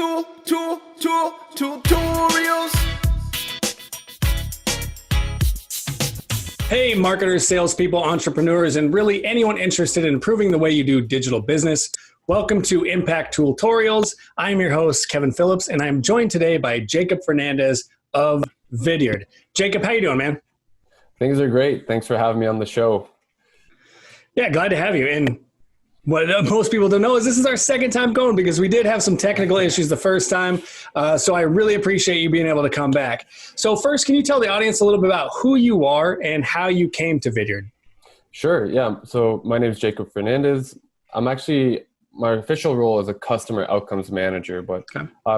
ToolTorials. Hey, marketers, salespeople, entrepreneurs, and really anyone interested in improving the way you do digital business. Welcome to Impact ToolTorials. I'm your host, Kevin Phillips, and I'm joined today by Jacob Fernandez of Vidyard. Jacob, how you doing, man? Things are great. Thanks for having me on the show. Yeah, glad to have you. And what most people don't know is this is our second time going because we did have some technical issues the first time. So I really appreciate you being able to come back. So first, can you tell the audience a little bit about who you are and how you came to Vidyard? Sure. Yeah. So my name is Jacob Fernandez. My official role is a customer outcomes manager, but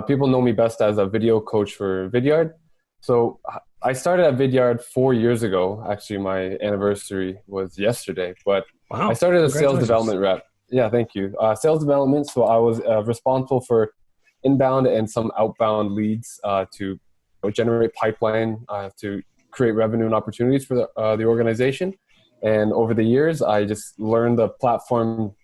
people know me best as a video coach for Vidyard. So I started at Vidyard 4 years ago. Actually, my anniversary was yesterday, but wow. I started as a sales development rep. Yeah, thank you. Sales development. So I was responsible for inbound and some outbound leads to generate pipeline to create revenue and opportunities for the organization. And over the years, I just learned the platform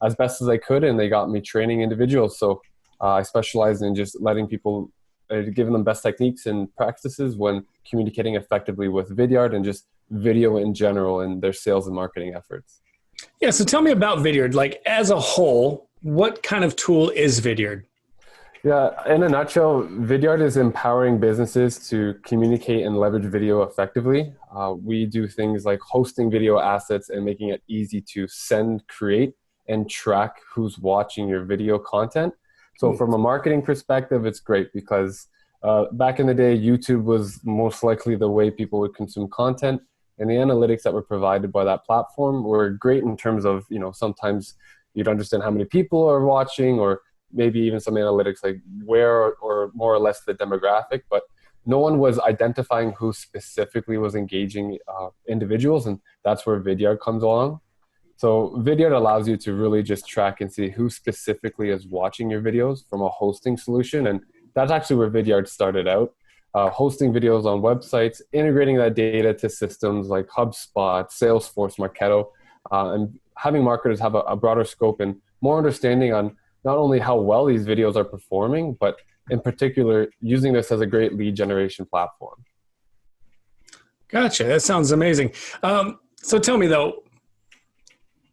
as best as I could, and they got me training individuals. So I specialized in just letting people, giving them best techniques and practices when communicating effectively with Vidyard and just video in general in their sales and marketing efforts. Yeah, so tell me about Vidyard. Like as a whole, what kind of tool is Vidyard? Yeah, in a nutshell, Vidyard is empowering businesses to communicate and leverage video effectively. We do things like hosting video assets and making it easy to send, create, and track who's watching your video content. So from a marketing perspective, it's great because back in the day, YouTube was most likely the way people would consume content. And the analytics that were provided by that platform were great in terms of, sometimes you'd understand how many people are watching, or maybe even some analytics like where or more or less the demographic, but no one was identifying who specifically was engaging individuals. And that's where Vidyard comes along. So Vidyard allows you to really just track and see who specifically is watching your videos from a hosting solution. And that's actually where Vidyard started out. Hosting videos on websites, integrating that data to systems like HubSpot, Salesforce, Marketo, and having marketers have a broader scope and more understanding on not only how well these videos are performing, but in particular, using this as a great lead generation platform. Gotcha. That sounds amazing. So tell me though,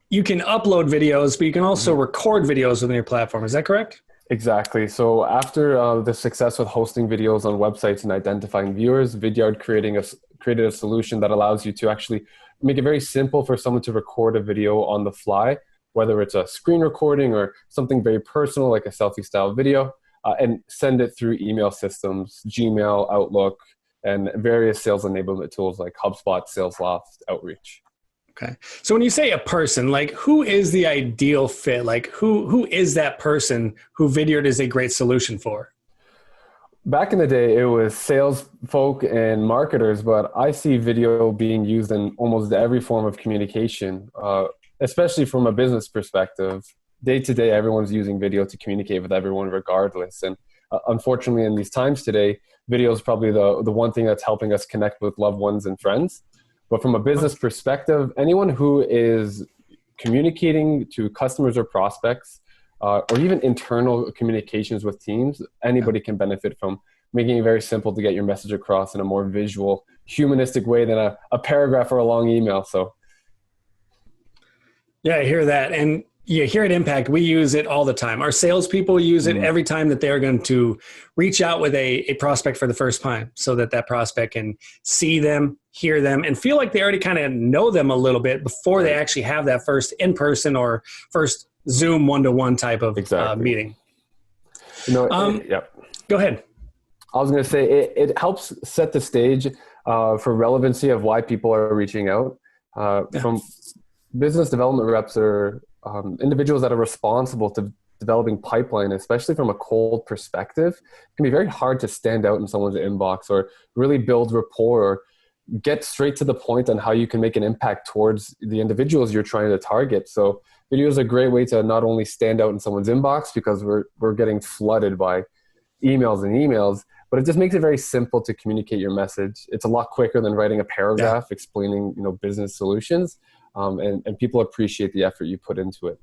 you can upload videos, but you can also record videos within your platform. Is that correct? Exactly. So after the success with hosting videos on websites and identifying viewers, Vidyard created a solution that allows you to actually make it very simple for someone to record a video on the fly, whether it's a screen recording or something very personal like a selfie style video, and send it through email systems, Gmail, Outlook, and various sales enablement tools like HubSpot, Salesloft, Outreach. Okay. So when you say a person, like who is the ideal fit? Like who is that person who Vidyard is a great solution for? Back in the day, it was sales folk and marketers, but I see video being used in almost every form of communication, especially from a business perspective. Day to day, everyone's using video to communicate with everyone regardless. And unfortunately, in these times today, video is probably the one thing that's helping us connect with loved ones and friends. But from a business perspective, anyone who is communicating to customers or prospects, or even internal communications with teams, anybody can benefit from making it very simple to get your message across in a more visual, humanistic way than a paragraph or a long email. So, yeah, I hear that. And here at Impact, we use it all the time. Our salespeople use it every time that they're going to reach out with a prospect for the first time so that prospect can see them, hear them, and feel like they already kind of know them a little bit before they actually have that first in-person or first Zoom one-to-one type of meeting. Go ahead. I was going to say it helps set the stage for relevancy of why people are reaching out. From business development reps are individuals that are responsible to developing pipeline, especially from a cold perspective. It can be very hard to stand out in someone's inbox or really build rapport or get straight to the point on how you can make an impact towards the individuals you're trying to target. So video is a great way to not only stand out in someone's inbox because we're getting flooded by emails, but it just makes it very simple to communicate your message. It's a lot quicker than writing a paragraph explaining, business solutions. And people appreciate the effort you put into it.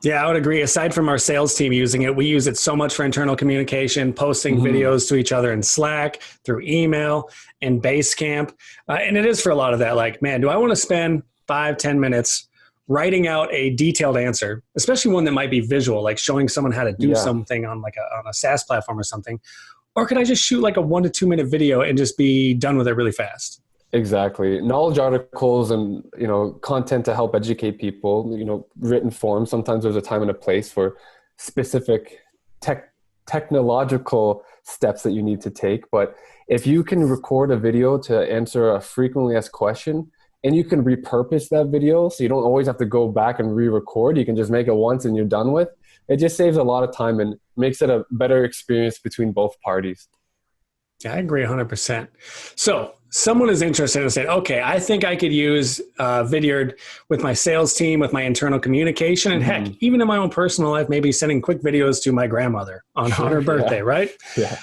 Yeah, I would agree. Aside from our sales team using it, we use it so much for internal communication, posting videos to each other in Slack, through email, and Basecamp. And it is for a lot of that. Like, man, do I want to spend 5-10 minutes writing out a detailed answer, especially one that might be visual, like showing someone how to do something on on a SaaS platform or something? Or could I just shoot like a 1 to 2 minute video and just be done with it really fast? Exactly. Knowledge articles and, content to help educate people, written form. Sometimes there's a time and a place for specific technological steps that you need to take. But if you can record a video to answer a frequently asked question, and you can repurpose that video so you don't always have to go back and re-record, you can just make it once and you're done with, it just saves a lot of time and makes it a better experience between both parties. Yeah, I agree 100%. So someone is interested and said, okay, I think I could use Vidyard with my sales team, with my internal communication, and heck, even in my own personal life, maybe sending quick videos to my grandmother on her birthday, right? Yeah.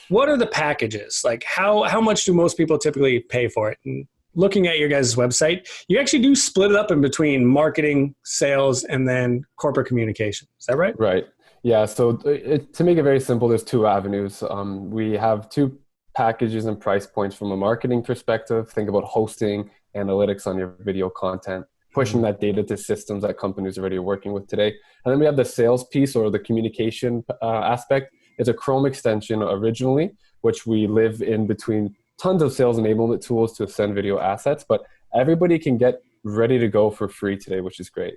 What are the packages? Like how much do most people typically pay for it? And looking at your guys' website, you actually do split it up in between marketing, sales, and then corporate communication. Is that right? Right. Yeah. So to make it very simple, there's two avenues. We have two packages and price points from a marketing perspective. Think about hosting, analytics on your video content, pushing that data to systems that companies already are working with today. And then we have the sales piece or the communication aspect. It's a Chrome extension originally, which we live in between tons of sales enablement tools to send video assets, but everybody can get ready to go for free today, which is great.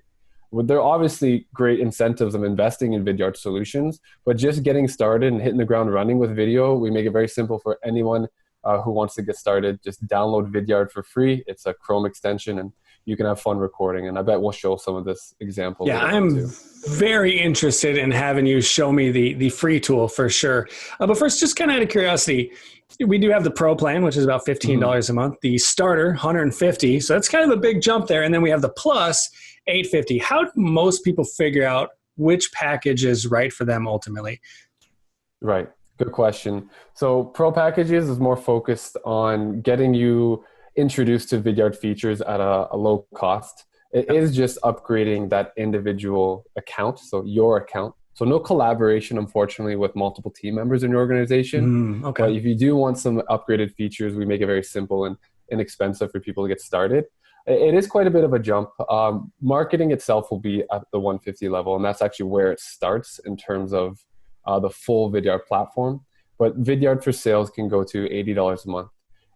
There are obviously great incentives of investing in Vidyard solutions, but just getting started and hitting the ground running with video, we make it very simple for anyone who wants to get started. Just download Vidyard for free. It's a Chrome extension and you can have fun recording. And I bet we'll show some of this example. Yeah, I'm very interested in having you show me the free tool for sure. But first, just kind of out of curiosity, we do have the Pro plan, which is about $15 a month. The starter, $150. So that's kind of a big jump there. And then we have the Plus, $850. How do most people figure out which package is right for them ultimately? Right. Good question. So Pro packages is more focused on getting you introduced to Vidyard features at a low cost. It is just upgrading that individual account, so your account. So no collaboration, unfortunately, with multiple team members in your organization. Okay. But if you do want some upgraded features, we make it very simple and inexpensive for people to get started. It is quite a bit of a jump. Marketing itself will be at the 150 level, and that's actually where it starts in terms of the full Vidyard platform. But Vidyard for sales can go to $80 a month.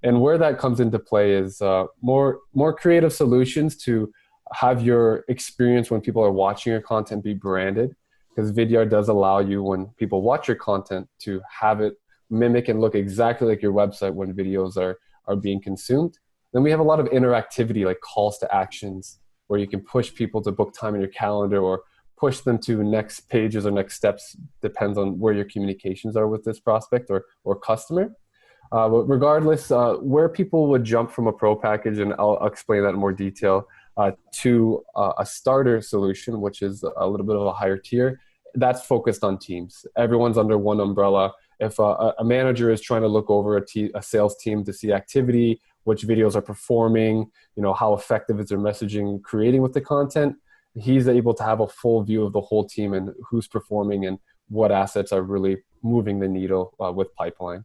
And where that comes into play is more creative solutions to have your experience when people are watching your content be branded, because Vidyard does allow you, when people watch your content, to have it mimic and look exactly like your website when videos are being consumed. Then we have a lot of interactivity, like calls to actions, where you can push people to book time in your calendar or push them to next pages or next steps, depends on where your communications are with this prospect or customer. But regardless, where people would jump from a Pro package, and I'll explain that in more detail, to a starter solution, which is a little bit of a higher tier, that's focused on teams. Everyone's under one umbrella. If a manager is trying to look over a sales team to see activity, which videos are performing, how effective is their messaging creating with the content, he's able to have a full view of the whole team and who's performing and what assets are really moving the needle with pipeline.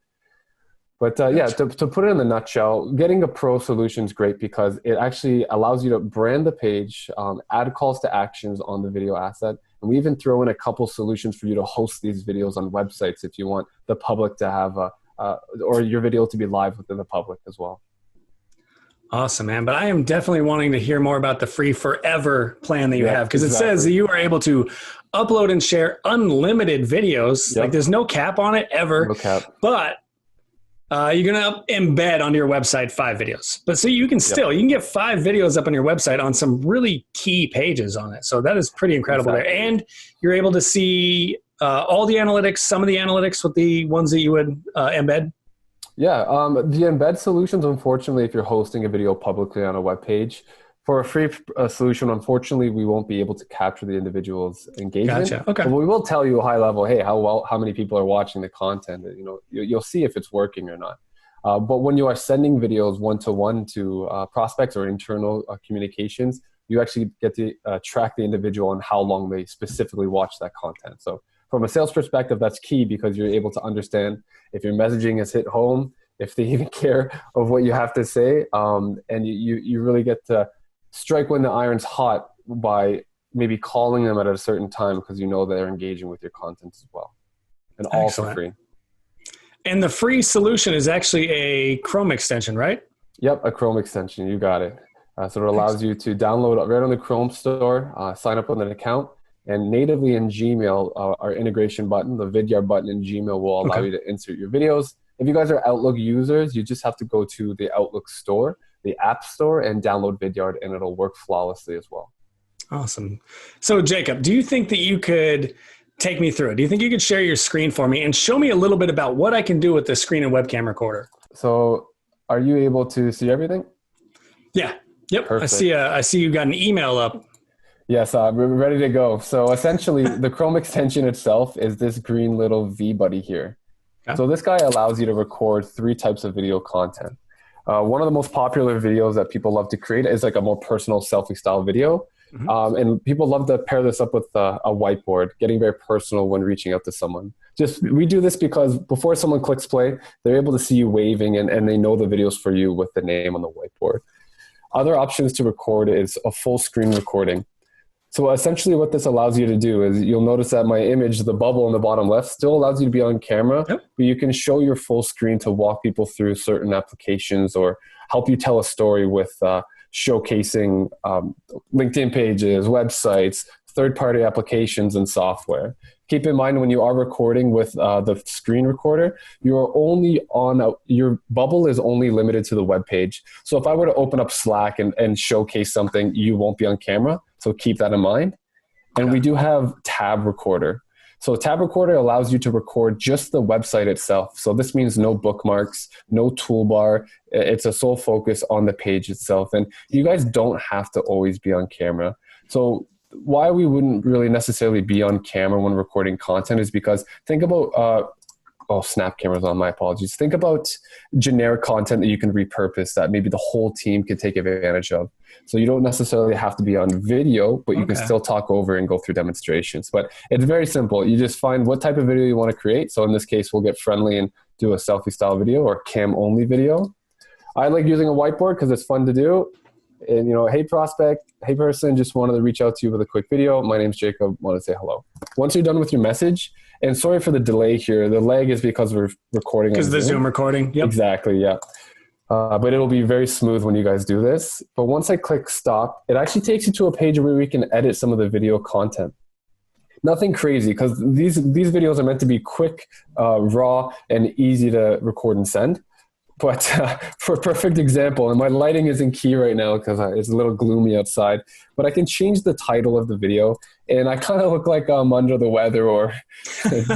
But to put it in a nutshell, getting a Pro solution is great because it actually allows you to brand the page, add calls to actions on the video asset, and we even throw in a couple solutions for you to host these videos on websites if you want the public to have or your video to be live within the public as well. Awesome, man. But I am definitely wanting to hear more about the free forever plan that you have, because it says that you are able to upload and share unlimited videos. Like there's no cap on it ever. No cap. But you're going to embed onto your website 5 videos. But so you can you can get 5 videos up on your website on some really key pages on it. So that is pretty incredible there. And you're able to see all the analytics, some of the analytics with the ones that you would embed. Yeah, the embed solutions, unfortunately, if you're hosting a video publicly on a web page, for a free solution, unfortunately, we won't be able to capture the individual's engagement. Gotcha. Okay. But we will tell you high level, hey, how many people are watching the content? You'll see if it's working or not. But when you are sending videos one-to-one to prospects or internal communications, you actually get to track the individual and how long they specifically watch that content. So from a sales perspective, that's key because you're able to understand if your messaging has hit home, if they even care of what you have to say. And you really get to strike when the iron's hot by maybe calling them at a certain time because you know they're engaging with your content as well. And all for free. And the free solution is actually a Chrome extension, right? Yep, a Chrome extension. You got it. So it allows you to download right on the Chrome store, sign up with an account, and natively in Gmail, our integration button, the Vidyard button in Gmail will allow you to insert your videos. If you guys are Outlook users, you just have to go to the Outlook store, the App Store, and download Vidyard, and it'll work flawlessly as well. Awesome. So Jacob, do you think that you could take me through it? Do you think you could share your screen for me and show me a little bit about what I can do with the screen and webcam recorder? So are you able to see everything? Yeah. Yep. Perfect. I see you got an email up. Yes, we're ready to go. So essentially, the Chrome extension itself is this green little V buddy here. Okay. So this guy allows you to record 3 types of video content. One of the most popular videos that people love to create is like a more personal selfie style video. Mm-hmm. And people love to pair this up with a whiteboard, getting very personal when reaching out to someone. We do this because before someone clicks play, they're able to see you waving and they know the video's for you with the name on the whiteboard. Other options to record is a full screen recording. So essentially what this allows you to do is you'll notice that my image, the bubble in the bottom left, still allows you to be on camera, but you can show your full screen to walk people through certain applications or help you tell a story with showcasing LinkedIn pages, websites, third-party applications, and software. Keep in mind when you are recording with the screen recorder, you're only on your bubble is only limited to the web page. So if I were to open up Slack and showcase something, you won't be on camera. So keep that in mind. And we do have tab recorder. So tab recorder allows you to record just the website itself. So this means no bookmarks, no toolbar. It's a sole focus on the page itself. And you guys don't have to always be on camera. So why we wouldn't really necessarily be on camera when recording content is because think about, snap cameras on, my apologies. Think about generic content that you can repurpose that maybe the whole team could take advantage of. So you don't necessarily have to be on video, but you can still talk over and go through demonstrations. But it's very simple. You just find what type of video you want to create. So in this case, we'll get friendly and do a selfie style video or cam only video. I like using a whiteboard because it's fun to do. And, hey prospect, hey person, just wanted to reach out to you with a quick video. My name's Jacob, want to say hello. Once you're done with your message, and sorry for the delay here, the lag is because we're recording. Because the Zoom recording, yep. Exactly, yeah. But it'll be very smooth when you guys do this. But once I click stop, it actually takes you to a page where we can edit some of the video content. Nothing crazy, because these videos are meant to be quick, raw, and easy to record and send. But for a perfect example, and my lighting isn't key right now because it's a little gloomy outside, but I can change the title of the video, and I kind of look like I'm under the weather or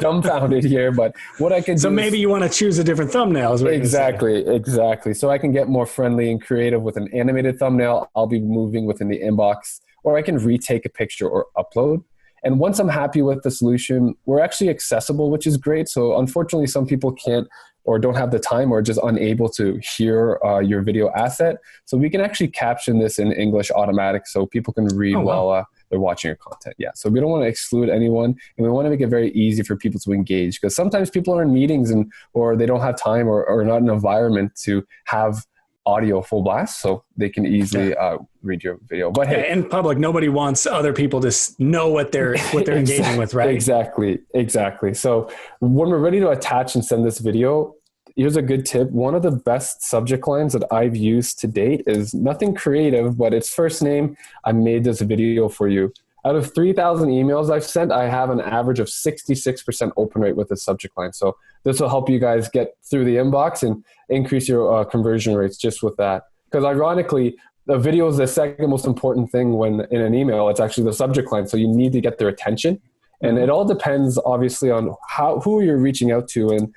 dumbfounded here, but what I can do maybe you want to choose a different thumbnail. Is what exactly. So I can get more friendly and creative with an animated thumbnail. I'll be moving within the inbox, or I can retake a picture or upload. And once I'm happy with the solution, we're actually accessible, which is great. So unfortunately, some people can't or don't have the time or just unable to hear your video asset. So we can actually caption this in English automatic so people can read while they're watching your content. Yeah, so we don't want to exclude anyone, and we want to make it very easy for people to engage, because sometimes people are in meetings or they don't have time or not in an environment to have audio full blast, so they can easily read your video. But hey, in public, nobody wants other people to know what they're engaging with, right? Exactly. So when we're ready to attach and send this video, here's a good tip. One of the best subject lines that I've used to date is nothing creative, but it's first name. I made this video for you. Out of 3,000 emails I've sent, I have an average of 66% open rate with the subject line. So this will help you guys get through the inbox and increase your conversion rates just with that. Because ironically, the video is the second most important thing when in an email. It's actually the subject line. So you need to get their attention. And it all depends, obviously, on who you're reaching out to and,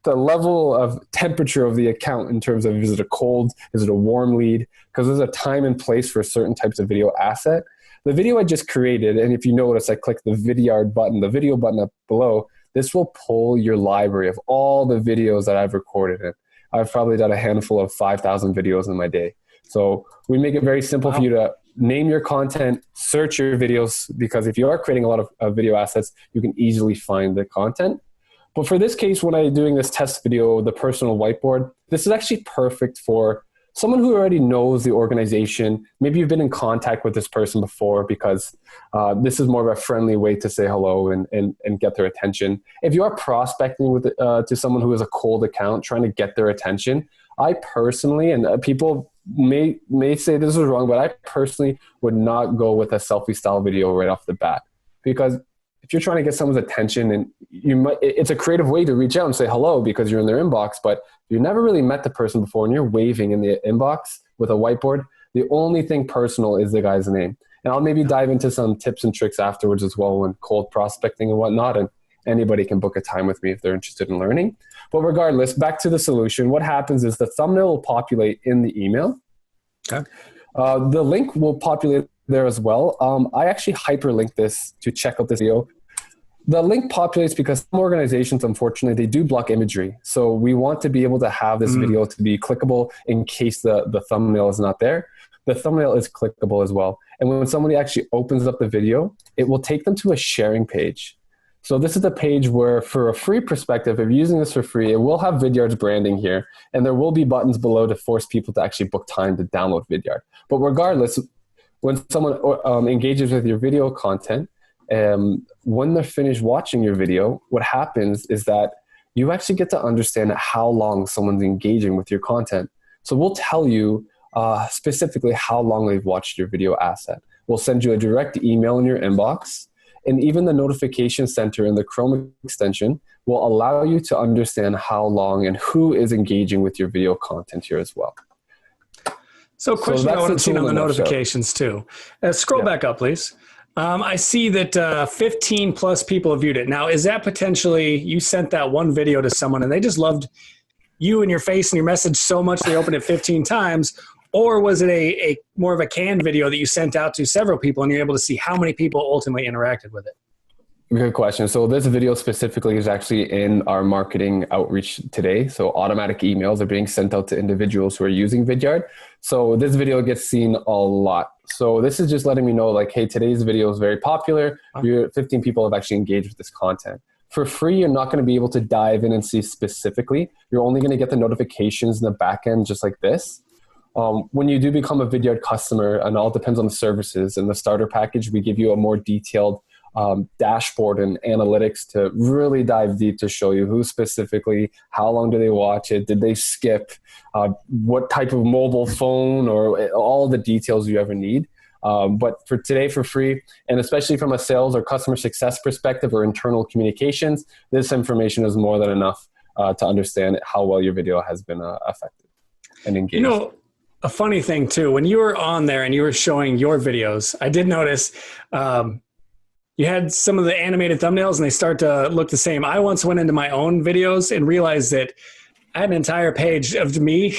the level of temperature of the account in terms of, is it a cold, is it a warm lead? Because there's a time and place for certain types of video asset. The video I just created, and if you notice, I click the Vidyard button, the video button up below, this will pull your library of all the videos that I've recorded. And I've probably done a handful of 5,000 videos in my day. So we make it very simple for you to name your content, search your videos, because if you are creating a lot of video assets, you can easily find the content. But for this case, when I'm doing this test video, the personal whiteboard, this is actually perfect for someone who already knows the organization. Maybe you've been in contact with this person before, because this is more of a friendly way to say hello and get their attention. If you are prospecting with to someone who has a cold account, trying to get their attention, I personally, and people may say this is wrong, but I personally would not go with a selfie style video right off the bat, because if you're trying to get someone's attention, and it's a creative way to reach out and say hello because you're in their inbox, but you never really met the person before and you're waving in the inbox with a whiteboard, the only thing personal is the guy's name. And I'll maybe dive into some tips and tricks afterwards as well when cold prospecting and whatnot, and anybody can book a time with me if they're interested in learning. But regardless, back to the solution, what happens is the thumbnail will populate in the email. Okay. The link will populate there as well. I actually hyperlink this to check out this video. The link populates because some organizations, unfortunately, they do block imagery. So we want to be able to have this video to be clickable in case the thumbnail is not there. The thumbnail is clickable as well. And when somebody actually opens up the video, it will take them to a sharing page. So this is a page where, for a free perspective, if you're using this for free, it will have Vidyard's branding here, and there will be buttons below to force people to actually book time to download Vidyard. But regardless, when someone engages with your video content, when they're finished watching your video, what happens is that you actually get to understand how long someone's engaging with your content. So we'll tell you specifically how long they've watched your video asset. We'll send you a direct email in your inbox, and even the notification center in the Chrome extension will allow you to understand how long and who is engaging with your video content here as well. So a question I want to see on the notifications too. Scroll back up, please. I see that 15 plus people have viewed it. Now, is that potentially, you sent that one video to someone and they just loved you and your face and your message so much they opened it 15 times? Or was it a more of a canned video that you sent out to several people and you're able to see how many people ultimately interacted with it? Good question. So this video specifically is actually in our marketing outreach today. So automatic emails are being sent out to individuals who are using Vidyard. So this video gets seen a lot. So this is just letting me know, like, hey, today's video is very popular. 15 people have actually engaged with this content. For free, you're not going to be able to dive in and see specifically. You're only going to get the notifications in the back end just like this. When you do become a Vidyard customer, and all depends on the services, and the starter package, we give you a more detailed dashboard and analytics to really dive deep to show you who specifically, how long do they watch it, did they skip, what type of mobile phone, or all the details you ever need. But for today, for free, and especially from a sales or customer success perspective or internal communications, this information is more than enough to understand how well your video has been affected and engaged. You know, a funny thing too, when you were on there and you were showing your videos, I did notice you had some of the animated thumbnails and they start to look the same. I once went into my own videos and realized that I had an entire page of me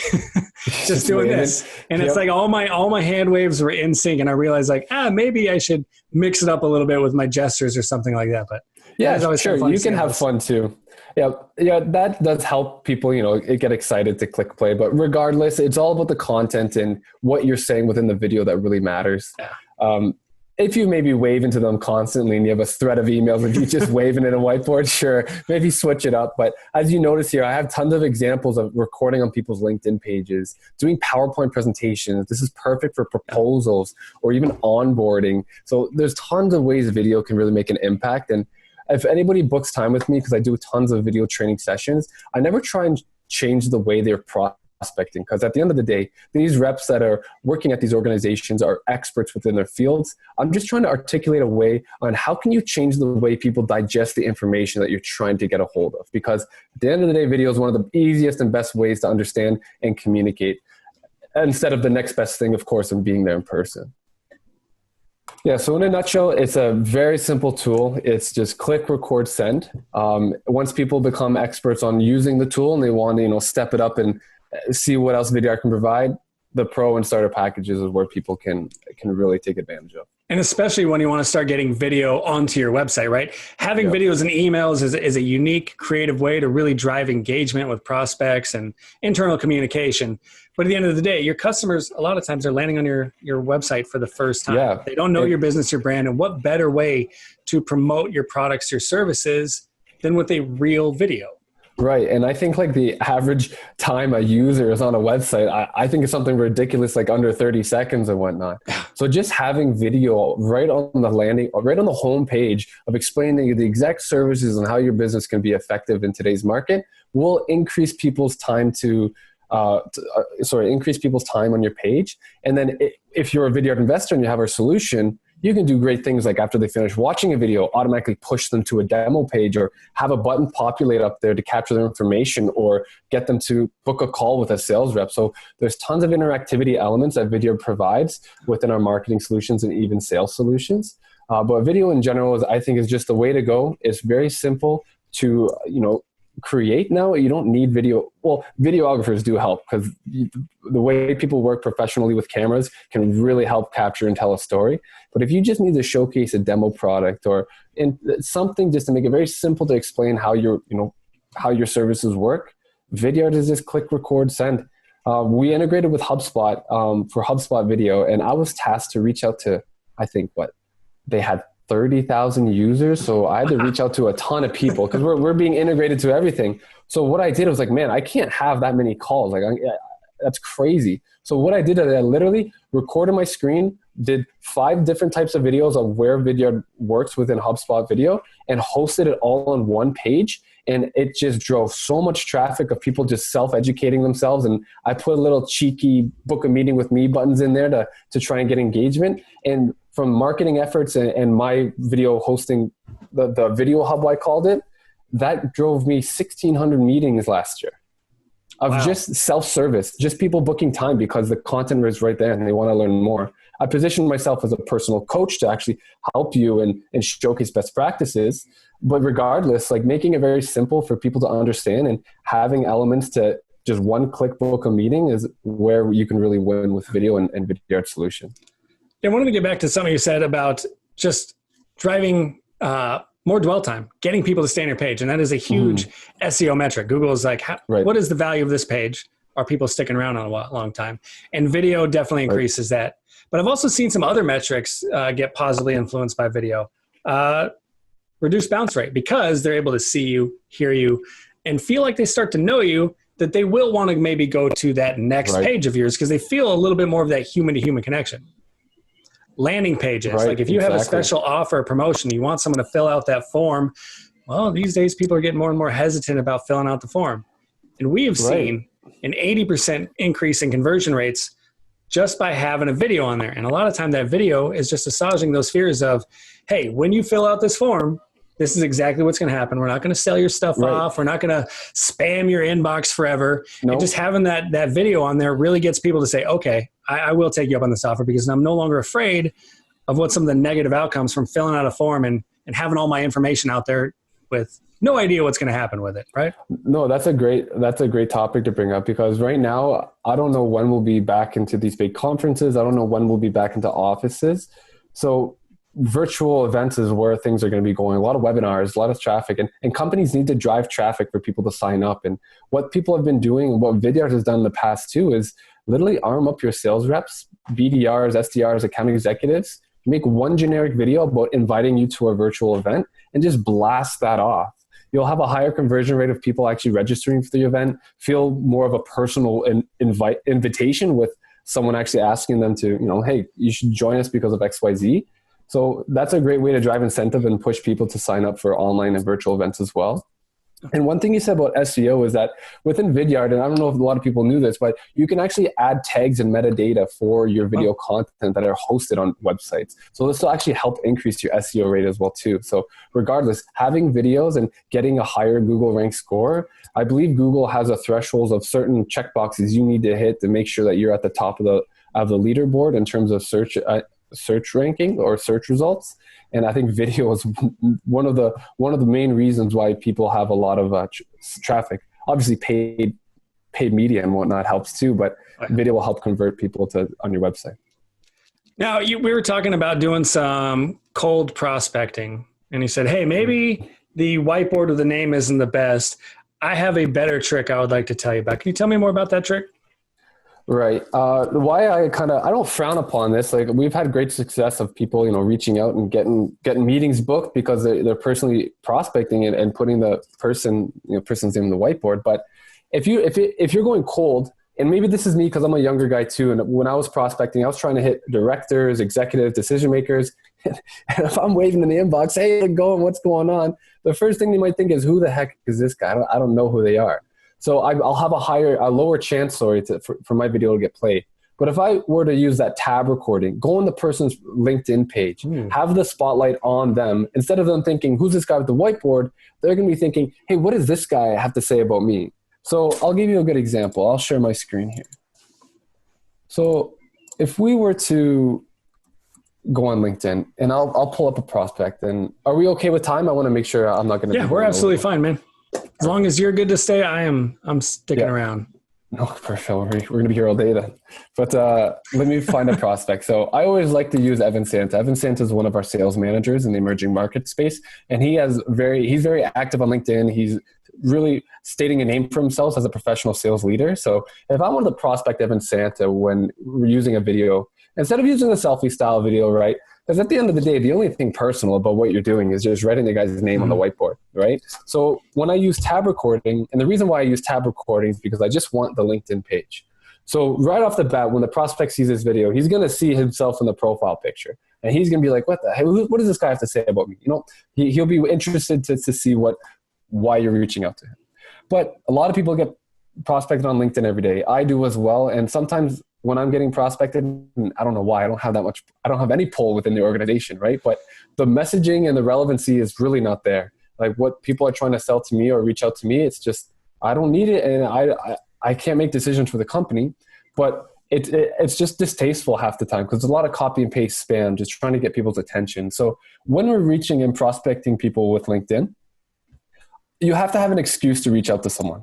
just doing this. And it's like all my hand waves were in sync, and I realized, like, maybe I should mix it up a little bit with my gestures or something like that. But yeah, sure, you can have fun too. Yeah, that does help people, get excited to click play. But regardless, it's all about the content and what you're saying within the video that really matters. Yeah. If you maybe wave into them constantly and you have a thread of emails and you just waving in a whiteboard, sure, maybe switch it up. But as you notice here, I have tons of examples of recording on people's LinkedIn pages, doing PowerPoint presentations. This is perfect for proposals or even onboarding. So there's tons of ways video can really make an impact. And if anybody books time with me, because I do tons of video training sessions, I never try and change the way they're prospecting, because at the end of the day, these reps that are working at these organizations are experts within their fields. I'm just trying to articulate a way on how can you change the way people digest the information that you're trying to get a hold of, because at the end of the day, video is one of the easiest and best ways to understand and communicate, instead of the next best thing, of course, of being there in person. Yeah, so in a nutshell, it's a very simple tool. It's just click, record, send. Once people become experts on using the tool and they want to, step it up and see what else Vidyard can provide, the pro and starter packages is where people can really take advantage of. And especially when you want to start getting video onto your website, right? Having videos and emails is a unique, creative way to really drive engagement with prospects and internal communication. But at the end of the day, your customers, a lot of times, are landing on your website for the first time. Yeah. They don't know your business, your brand, and what better way to promote your products, your services than with a real video. Right. And I think like the average time a user is on a website, I think it's something ridiculous, like under 30 seconds and whatnot. So just having video right on the right on the home page of explaining the exact services and how your business can be effective in today's market will increase people's time increase people's time on your page. And then if you're a Vidyard investor and you have our solution, you can do great things like after they finish watching a video, automatically push them to a demo page or have a button populate up there to capture their information or get them to book a call with a sales rep. So there's tons of interactivity elements that Vidyard provides within our marketing solutions and even sales solutions. But video in general I think is just the way to go. It's very simple to, create now. You don't need video. Well, videographers do help because the way people work professionally with cameras can really help capture and tell a story. But if you just need to showcase a demo product or something just to make it very simple to explain how your services work, Vidyard is just click, record, send. We integrated with HubSpot for HubSpot video, and I was tasked to reach out to, I think they had 30,000 users. So I had to reach out to a ton of people because we're being integrated to everything. So what I did was like, man, I can't have that many calls. That's crazy. So what I did is I literally recorded my screen, did 5 different types of videos of where Vidyard works within HubSpot video and hosted it all on one page. And it just drove so much traffic of people just self-educating themselves. And I put a little cheeky book a meeting with me buttons in there to try and get engagement. And from marketing efforts and my video hosting, the video hub I called it, that drove me 1,600 meetings last year of just self-service, just people booking time because the content was right there and they want to learn more. I positioned myself as a personal coach to actually help you and showcase best practices. But regardless, like making it very simple for people to understand and having elements to just one click book a meeting is where you can really win with video and Vidyard solution. I wanted to get back to something you said about just driving more dwell time, getting people to stay on your page. And that is a huge SEO metric. Google is like, what is the value of this page? Are people sticking around on a long time? And video definitely increases that. But I've also seen some other metrics get positively influenced by video. Reduced bounce rate because they're able to see you, hear you, and feel like they start to know you, that they will want to maybe go to that next page of yours because they feel a little bit more of that human-to-human connection. Landing pages, like if you have a special offer or promotion, you want someone to fill out that form. Well, these days people are getting more and more hesitant about filling out the form. And we have seen an 80% increase in conversion rates just by having a video on there. And a lot of time that video is just massaging those fears of, hey, when you fill out this form, this is exactly what's going to happen. We're not going to sell your stuff off. We're not going to spam your inbox forever. And just having that video on there really gets people to say, okay, I will take you up on this offer because I'm no longer afraid of what some of the negative outcomes from filling out a form and having all my information out there with no idea what's going to happen with it, right? No, that's a great topic to bring up because right now, I don't know when we'll be back into these big conferences. I don't know when we'll be back into offices. So virtual events is where things are going to be going. A lot of webinars, a lot of traffic, and companies need to drive traffic for people to sign up. And what people have been doing and what Vidyard has done in the past too is literally arm up your sales reps, BDRs, SDRs, account executives, make one generic video about inviting you to a virtual event and just blast that off. You'll have a higher conversion rate of people actually registering for the event, feel more of a personal invitation with someone actually asking them to, hey, you should join us because of XYZ. So that's a great way to drive incentive and push people to sign up for online and virtual events as well. And one thing you said about SEO is that within Vidyard, and I don't know if a lot of people knew this, but you can actually add tags and metadata for your video content that are hosted on websites. So this will actually help increase your SEO rate as well too. So regardless, having videos and getting a higher Google rank score, I believe Google has a threshold of certain checkboxes you need to hit to make sure that you're at the top of the leaderboard in terms of search ranking or search results. And I think video is one of the main reasons why people have a lot of traffic. Obviously, paid media and whatnot helps too, but video will help convert people on your website. Now, we were talking about doing some cold prospecting, and he said, hey, maybe the whiteboard with the name isn't the best. I have a better trick I would like to tell you about. Can you tell me more about that trick? Right. Why I don't frown upon this. Like, we've had great success of people, reaching out and getting meetings booked because they're personally prospecting it and putting the person's name on the whiteboard. But if you're going cold, and maybe this is me because I'm a younger guy too, and when I was prospecting, I was trying to hit directors, executive decision makers, and if I'm waving in the inbox, hey, what's going on? The first thing they might think is, who the heck is this guy? I don't know who they are. So I'll have a lower chance, for my video to get played. But if I were to use that tab recording, go on the person's LinkedIn page, have the spotlight on them, instead of them thinking, who's this guy with the whiteboard, they're going to be thinking, hey, what does this guy have to say about me? So I'll give you a good example. I'll share my screen here. So if we were to go on LinkedIn, and I'll pull up a prospect, and are we okay with time? I want to make sure I'm not going to. Yeah, we're absolutely fine, man. As long as you're good to stay, I'm sticking around. No, perfect. We're going to be here all day then. But let me find a prospect. So I always like to use Evan Santa. Evan Santa is one of our sales managers in the emerging market space, and he's very active on LinkedIn. He's really stating a name for himself as a professional sales leader. So if I wanted to prospect Evan Santa when we're using a video, instead of using a selfie style video, right? Because at the end of the day, the only thing personal about what you're doing is just writing the guy's name on the whiteboard, right? So when I use tab recording, and the reason why I use tab recording is because I just want the LinkedIn page. So right off the bat, when the prospect sees this video, he's going to see himself in the profile picture. And he's going to be like, what the heck? What does this guy have to say about me? He'll be interested to see why you're reaching out to him. But a lot of people get prospected on LinkedIn every day. I do as well. And sometimes when I'm getting prospected, I don't know why, I don't have any pull within the organization, right? But the messaging and the relevancy is really not there. Like, what people are trying to sell to me or reach out to me, it's just, I don't need it. And I can't make decisions for the company, but it's just distasteful half the time because there's a lot of copy and paste spam just trying to get people's attention. So when we're reaching and prospecting people with LinkedIn, you have to have an excuse to reach out to someone.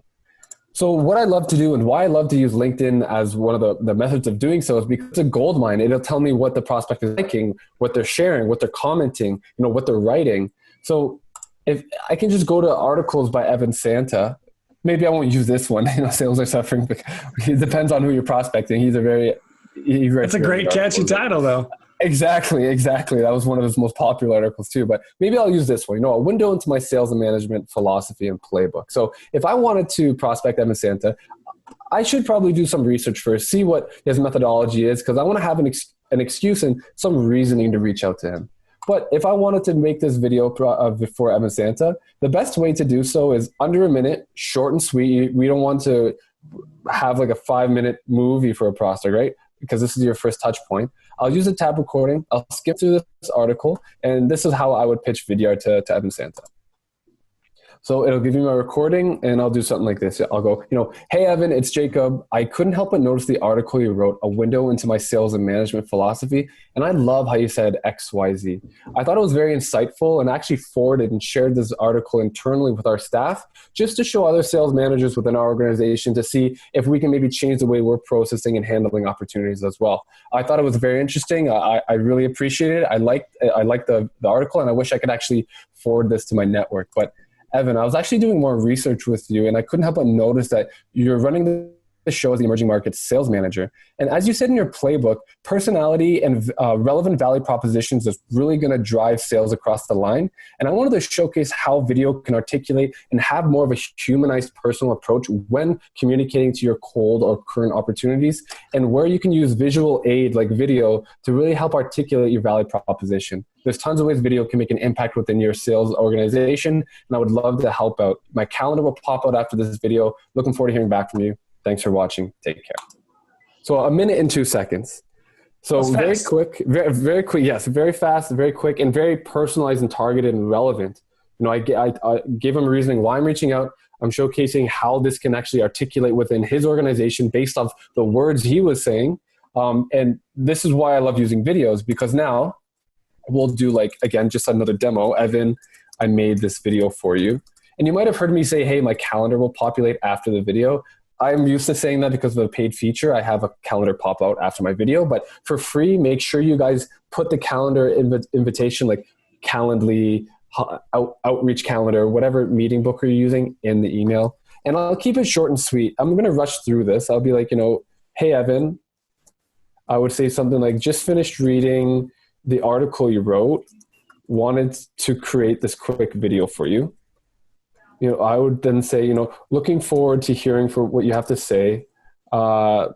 So what I love to do and why I love to use LinkedIn as one of the methods of doing so is because it's a gold mine. It'll tell me what the prospect is liking, what they're sharing, what they're commenting, what they're writing. So if I can just go to articles by Evan Santa, maybe I won't use this one. Sales are suffering. It depends on who you're prospecting. It's a great catchy title though. Exactly. That was one of his most popular articles too. But maybe I'll use this one, a window into my sales and management philosophy and playbook. So if I wanted to prospect Evan Santa, I should probably do some research first, see what his methodology is, because I want to have an excuse and some reasoning to reach out to him. But if I wanted to make this video for Evan Santa, the best way to do so is under a minute, short and sweet. We don't want to have like a 5-minute movie for a prospect, right? Because this is your first touch point. I'll use a tab recording. I'll skip through this article. And this is how I would pitch Vidyard to Evan Santa. So it'll give me my recording, and I'll do something like this. I'll go, hey, Evan, it's Jacob. I couldn't help but notice the article you wrote, A Window into My Sales and Management Philosophy. And I love how you said XYZ. I thought it was very insightful, and actually forwarded and shared this article internally with our staff just to show other sales managers within our organization to see if we can maybe change the way we're processing and handling opportunities as well. I thought it was very interesting. I really appreciated it. I liked the article, and I wish I could actually forward this to my network. But Evan, I was actually doing more research with you, and I couldn't help but notice that you're running the show as the emerging markets sales manager. And as you said in your playbook, personality and relevant value propositions is really going to drive sales across the line. And I wanted to showcase how video can articulate and have more of a humanized personal approach when communicating to your cold or current opportunities, and where you can use visual aid like video to really help articulate your value proposition. There's tons of ways video can make an impact within your sales organization, and I would love to help out. My calendar will pop out after this video. Looking forward to hearing back from you. Thanks for watching. Take care. So 1 minute and 2 seconds. So very quick, very quick. Yes, very fast, very quick, and very personalized and targeted and relevant. I gave him a reasoning why I'm reaching out. I'm showcasing how this can actually articulate within his organization based off the words he was saying. And this is why I love using videos, because now we'll do again, just another demo. Evan, I made this video for you. And you might have heard me say, hey, my calendar will populate after the video. I'm used to saying that because of the paid feature. I have a calendar pop out after my video, but for free, make sure you guys put the calendar invitation, like Calendly, Outreach Calendar, whatever meeting booker you're using, in the email. And I'll keep it short and sweet. I'm going to rush through this. I'll be like, hey, Evan, I would say something like, just finished reading the article you wrote, wanted to create this quick video for you. I would then say, looking forward to hearing for what you have to say. And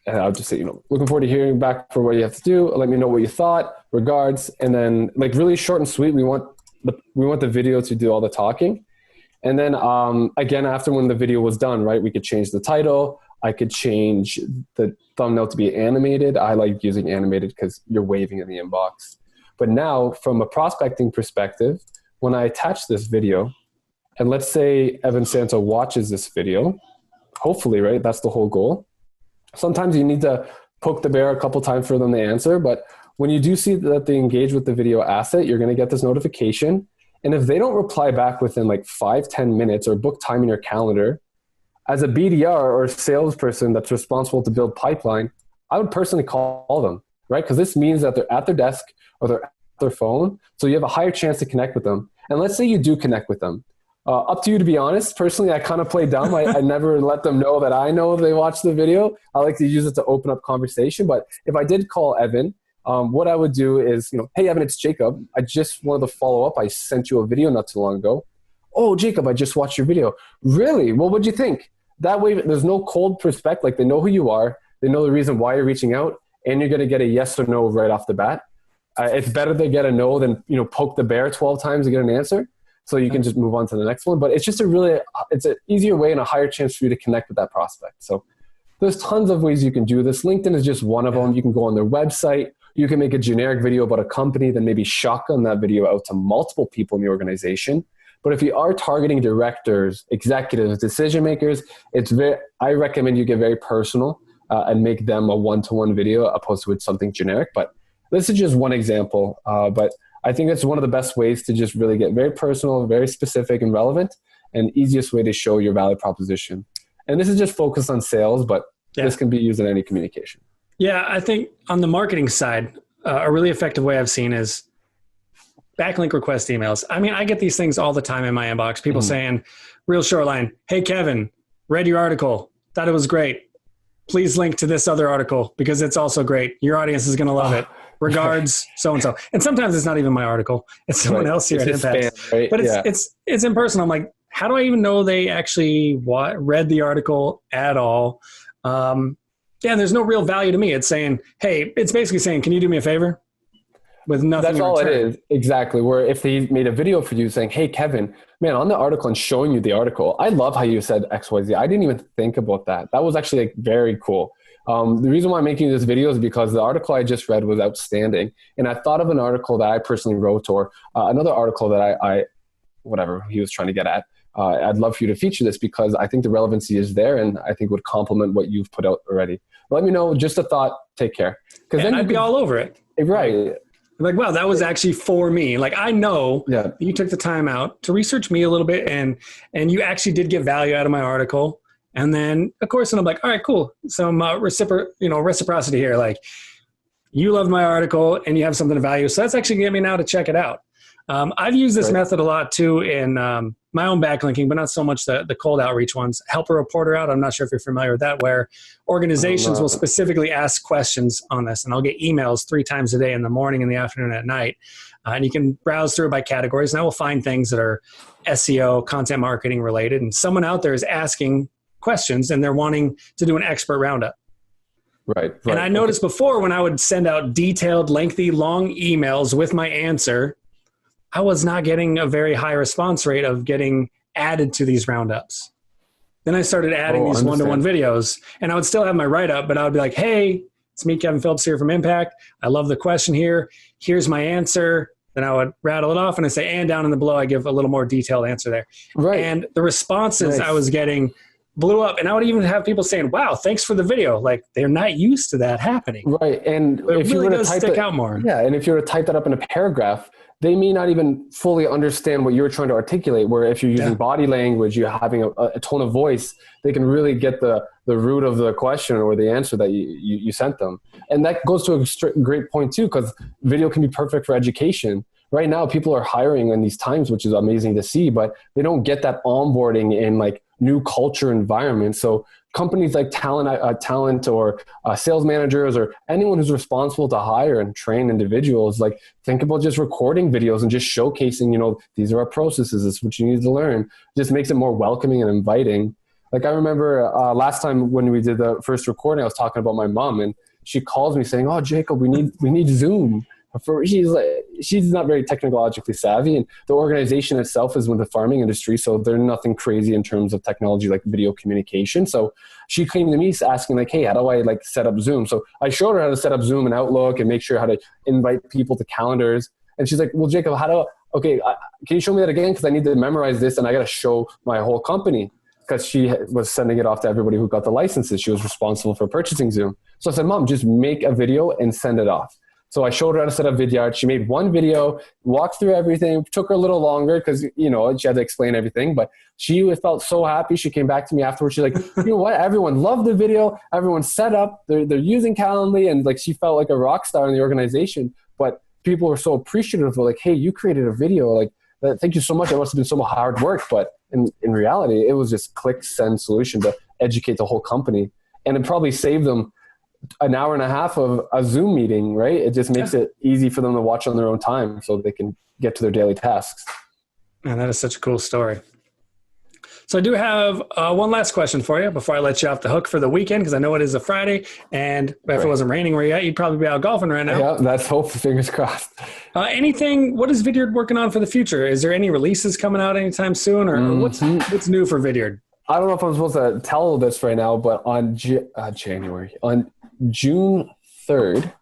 I'll just say, looking forward to hearing back for what you have to do. Let me know what you thought. Regards. And then like really short and sweet. We want the video to do all the talking. And then again, after when the video was done, right, we could change the title. I could change the thumbnail to be animated. I like using animated because you're waving in the inbox. But now from a prospecting perspective, when I attach this video, and let's say Evan Santo watches this video, hopefully, right, that's the whole goal. Sometimes you need to poke the bear a couple times for them to answer, but when you do see that they engage with the video asset, you're going to get this notification. And if they don't reply back within like 5-10 minutes or book time in your calendar, as a BDR or a salesperson that's responsible to build pipeline, I would personally call them, right? Because this means that they're at their desk or they're at their phone, so you have a higher chance to connect with them. And let's say you do connect with them. Up to you, to be honest. Personally, I kind of play dumb. I never let them know that I know they watched the video. I like to use it to open up conversation. But if I did call Evan, what I would do is, hey, Evan, it's Jacob. I just wanted to follow up. I sent you a video not too long ago. Oh, Jacob, I just watched your video. Really? Well, what'd you think? That way, there's no cold perspective. Like, they know who you are. They know the reason why you're reaching out, and you're going to get a yes or no right off the bat. It's better to get a no than, poke the bear 12 times to get an answer. So you can just move on to the next one. But it's just it's an easier way and a higher chance for you to connect with that prospect. So there's tons of ways you can do this. LinkedIn is just one of them. You can go on their website. You can make a generic video about a company, then maybe shotgun that video out to multiple people in the organization. But if you are targeting directors, executives, decision makers, I recommend you get very personal and make them a one-to-one video opposed to something generic. But this is just one example. But I think it's one of the best ways to just really get very personal, very specific and relevant, and easiest way to show your value proposition. And this is just focused on sales, but this can be used in any communication. Yeah, I think on the marketing side, a really effective way I've seen is backlink request emails. I mean, I get these things all the time in my inbox. People saying, real short line, hey, Kevin, read your article. Thought it was great. Please link to this other article because it's also great. Your audience is going to love it. Regards, so-and-so. And sometimes it's not even my article. It's someone else here at Impact. Spam, right? But it's in person. I'm like, how do I even know they actually read the article at all? There's no real value to me. It's saying, hey, it's basically saying, can you do me a favor? With nothing. That's all it is. Exactly. Where if they made a video for you saying, hey, Kevin, man, on the article and showing you the article, I love how you said XYZ. I didn't even think about that. That was actually very cool. The reason why I'm making this video is because the article I just read was outstanding. And I thought of an article that I personally wrote or another article that I whatever he was trying to get at. I'd love for you to feature this because I think the relevancy is there and I think would complement what you've put out already. Let me know. Just a thought. Take care. Because then I'd be all over it. Right. Like, wow, that was actually for me. Like, I know you took the time out to research me a little bit and you actually did get value out of my article. And then, of course, and I'm like, all right, cool. Some reciprocity here. Like, you loved my article and you have something of value. So that's actually getting me now to check it out. I've used this method a lot too in my own backlinking, but not so much the cold outreach ones. Help a reporter out. I'm not sure if you're familiar with that, where organizations will specifically ask questions on this. And I'll get emails 3 times a day, in the morning, in the afternoon, at night. And you can browse through it by categories. And I will find things that are SEO, content marketing related. And someone out there is asking questions and they're wanting to do an expert roundup. Right. And I noticed before when I would send out detailed, lengthy, long emails with my answer, I was not getting a very high response rate of getting added to these roundups. Then I started adding these one-to-one videos, and I would still have my write-up, but I would be like, hey, it's me, Kevin Phillips here from Impact. I love the question here. Here's my answer. Then I would rattle it off and I say, and down in the below, I give a little more detailed answer there. Right. And the responses I was getting blew up. And I would even have people saying, wow, thanks for the video. Like, they're not used to that happening. Right. And But if it you really were to does type stick it, out more. yeah, and if you were to type that up in a paragraph, they may not even fully understand what you're trying to articulate. Where if you're using body language, you're having a tone of voice, they can really get the root of the question or the answer that you sent them. And that goes to a great point too, because video can be perfect for education. Right now, people are hiring in these times, which is amazing to see, but they don't get that onboarding in like new culture environment. So companies like talent or sales managers or anyone who's responsible to hire and train individuals, like think about just recording videos and just showcasing, you know, these are our processes. This is what you need to learn. It just makes it more welcoming and inviting. Like I remember last time when we did the first recording, I was talking about my mom, and she calls me saying, "Oh, Jacob, we need Zoom." She's not very technologically savvy, and the organization itself is with the farming industry, so they're nothing crazy in terms of technology like video communication. So she came to me asking like, "Hey, how do I like set up Zoom?" So I showed her how to set up Zoom and Outlook and make sure how to invite people to calendars. And she's like, "Well, Jacob, can you show me that again? Because I need to memorize this, and I got to show my whole company." Because she was sending it off to everybody who got the licenses. She was responsible for purchasing Zoom. So I said, "Mom, just make a video and send it off." So I showed her how to set up Vidyard. She made one video, walked through everything. It took her a little longer because, you know, she had to explain everything. But she felt so happy. She came back to me afterwards. She's like, "You know what? Everyone loved the video. Everyone's set up. They're using Calendly." And like she felt like a rock star in the organization. But people were so appreciative of like, "Hey, you created a video. Like, thank you so much. It must have been so much hard work." But in reality, it was just click, send solution to educate the whole company. And it probably saved them an hour and a half of a Zoom meeting, right? It just makes it easy for them to watch on their own time so they can get to their daily tasks. Man, that is such a cool story. So I do have one last question for you before I let you off the hook for the weekend, because I know it is a Friday, and if it wasn't raining where you're at, you'd probably be out golfing right now. Yeah, that's hope. Fingers crossed. What is Vidyard working on for the future? Is there any releases coming out anytime soon, or what's new for Vidyard? I don't know if I'm supposed to tell this right now, but on June 3rd,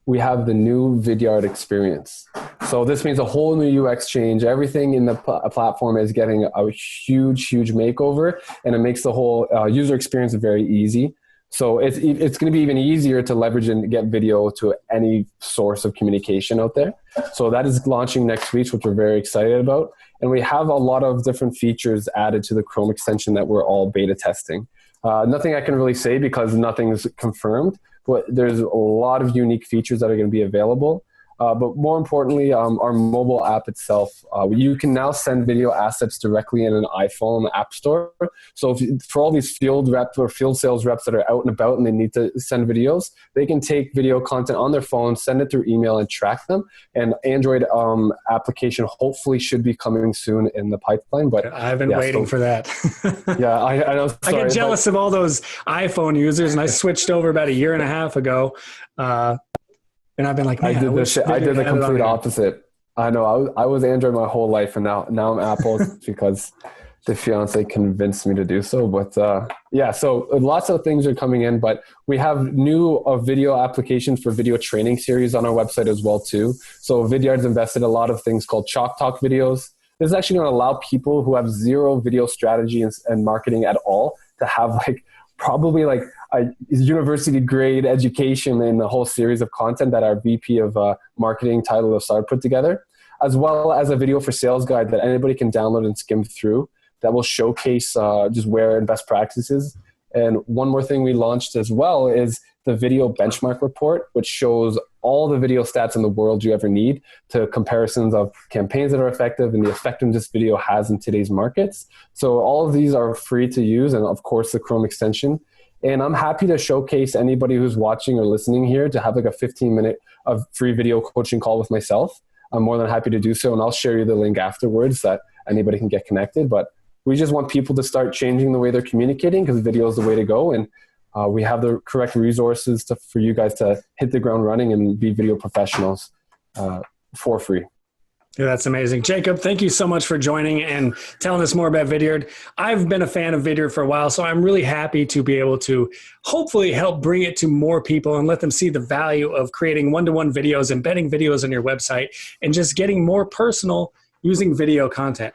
we have the new Vidyard experience. So this means a whole new UX change. Everything in the platform is getting a huge, huge makeover, and it makes the whole user experience very easy. So it's going to be even easier to leverage and get video to any source of communication out there. So that is launching next week, which we're very excited about. And we have a lot of different features added to the Chrome extension that we're all beta testing. Nothing I can really say because nothing's confirmed, but there's a lot of unique features that are going to be available. But more importantly, our mobile app itself, you can now send video assets directly in an iPhone app store. So for all these field reps or field sales reps that are out and about and they need to send videos, they can take video content on their phone, send it through email, and track them. And Android application hopefully should be coming soon in the pipeline. But I've been waiting for that. Yeah, I know. Sorry, I get jealous of all those iPhone users, and I switched over about a year and a half ago. And I've been like, man, I did the complete opposite. I know. I was Android my whole life, and now I'm Apple because the fiance convinced me to do so. But yeah, so lots of things are coming in, but we have new video applications for video training series on our website as well too. So Vidyard's invested a lot of things called Chalk Talk videos. This is actually going to allow people who have zero video strategy and marketing at all to have probably a university grade education in the whole series of content that our VP of marketing, Tyler Lassard, put together, as well as a video for sales guide that anybody can download and skim through that will showcase just where and best practices. And one more thing we launched as well is the video benchmark report, which shows all the video stats in the world you ever need to comparisons of campaigns that are effective and the effectiveness video has in today's markets. So all of these are free to use, and of course the Chrome extension. And I'm happy to showcase anybody who's watching or listening here to have a 15-minute of free video coaching call with myself. I'm more than happy to do so, and I'll share you the link afterwards that anybody can get connected. But we just want people to start changing the way they're communicating because video is the way to go. And we have the correct resources for you guys to hit the ground running and be video professionals for free. Yeah, that's amazing. Jacob, thank you so much for joining and telling us more about Vidyard. I've been a fan of Vidyard for a while, so I'm really happy to be able to hopefully help bring it to more people and let them see the value of creating one-to-one videos, embedding videos on your website, and just getting more personal using video content.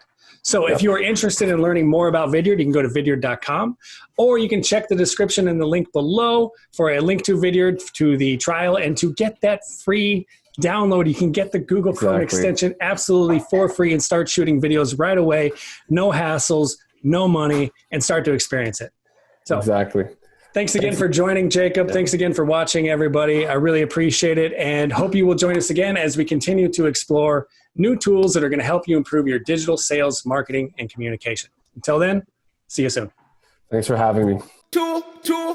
So if you're interested in learning more about Vidyard, you can go to vidyard.com, or you can check the description and the link below for a link to Vidyard, to the trial, and to get that free download. You can get the Google Chrome extension absolutely for free and start shooting videos right away. No hassles, no money, and start to experience it. So exactly. Thanks again for joining, Jacob. Thanks again for watching, everybody. I really appreciate it, and hope you will join us again as we continue to explore new tools that are going to help you improve your digital sales, marketing, and communication. Until then, see you soon. Thanks for having me. Tutorials.